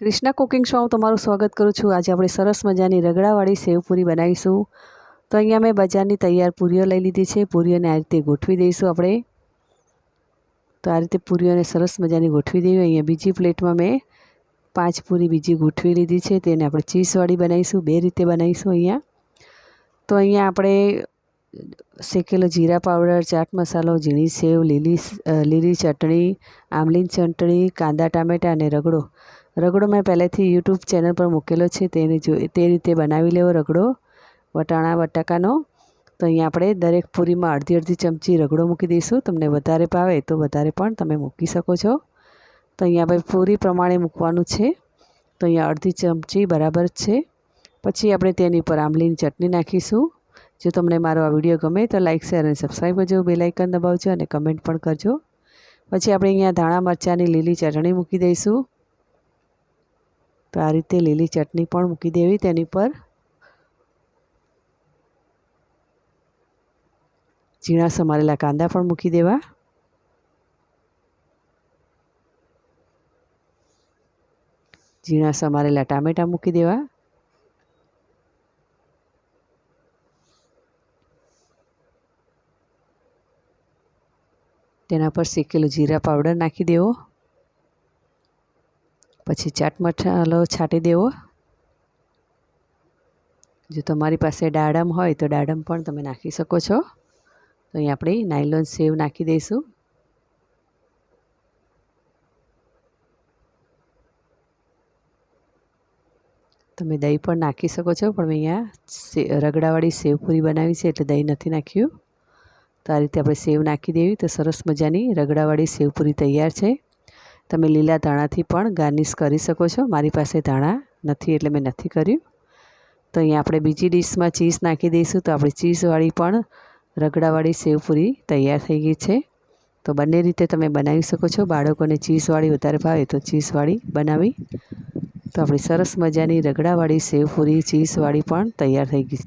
Krishna cooking show હું તમારું સ્વાગત કરું છું। આજે આપણે સરસ મજાની રગડાવાળી સેવપૂરી બનાવીશું। તો અહીંયા મેં બજારની તૈયાર પૂરીઓ લઈ લીધી છે। પૂરીઓને આ રીતે ગોઠવી દઈશું આપણે। તો આ રીતે પૂરીઓને સરસ મજાની ગોઠવી દેવી। અહીંયા બીજી પ્લેટમાં મેં 5 પૂરી બીજી ગોઠવી લીધી છે। તેને આપણે ચીઝવાળી બનાવીશું। બે રીતે બનાવીશું અહીંયા। તો અહીંયા આપણે શેકેલો જીરા પાવડર, ચાટ મસાલો, ઝીણી સેવ, લીલી ચટણી, આમલીની ચટણી, કાંદા ટામેટાં અને રગડો મેં પહેલેથી યુટ્યુબ ચેનલ પર મૂકેલો છે। તે રીતે બનાવી લેવો રગડો બટાકાનો। તો અહીંયા આપણે દરેક પૂરીમાં અડધી ચમચી રગડો મૂકી દઈશું। તમને વધારે ભાવે તો વધારે પણ તમે મૂકી શકો છો। તો અહીંયા આપણે પૂરી પ્રમાણે મૂકવાનું છે। તો અહીંયા અડધી ચમચી બરાબર છે। પછી આપણે તેની પર આમલીની ચટણી નાખીશું। જો તમને મારો આ વિડીયો ગમે તો લાઇક, શેર અને સબસ્ક્રાઈબ કરજો। બેલ આઇકન દબાવજો અને કમેન્ટ પણ કરજો। પછી આપણે અહીંયા ધાણા મરચાંની લીલી ચટણી મૂકી દઈશું। તો આ રીતે લીલી ચટણી પણ મૂકી દેવી તેની પર। ઝીણા સમારેલા કાંદા પણ મૂકી દેવા। ઝીણા સમારેલા ટામેટાં મૂકી દેવા। તેના પર શેકેલો જીરા પાવડર નાખી દેવો। પછી ચાટ મસાલો છાંટી દેવો। જો તમારી પાસે દાડમ હોય તો દાડમ પણ તમે નાખી શકો છો। તો અહીં આપણે નાયલોન સેવ નાખી દઈશું। તમે દહીં પણ નાખી શકો છો, પણ મેં અહીંયા રગડાવાળી સેવપૂરી બનાવી છે એટલે દહીં નથી નાખ્યું। તો આ રીતે આપણે સેવ નાખી દેવી। તો સરસ મજાની રગડાવાળી સેવપૂરી તૈયાર છે। તમે લીલા ધાણાથી પણ ગાર્નિશ કરી શકો છો। મારી પાસે ધાણા નથી એટલે મેં નથી કર્યું। તો અહીંયા આપણે બીજી ડીશમાં ચીઝ નાખી દઈશું। તો આપણી ચીઝવાળી પણ રગડાવાળી સેવપૂરી તૈયાર થઈ ગઈ છે। તો બંને રીતે તમે બનાવી શકો છો। બાળકોને ચીઝવાળી વધારે ભાવે તો ચીઝવાળી બનાવી। તો આપણી સરસ મજાની રગડાવાળી સેવપૂરી ચીઝવાળી પણ તૈયાર થઈ ગઈ।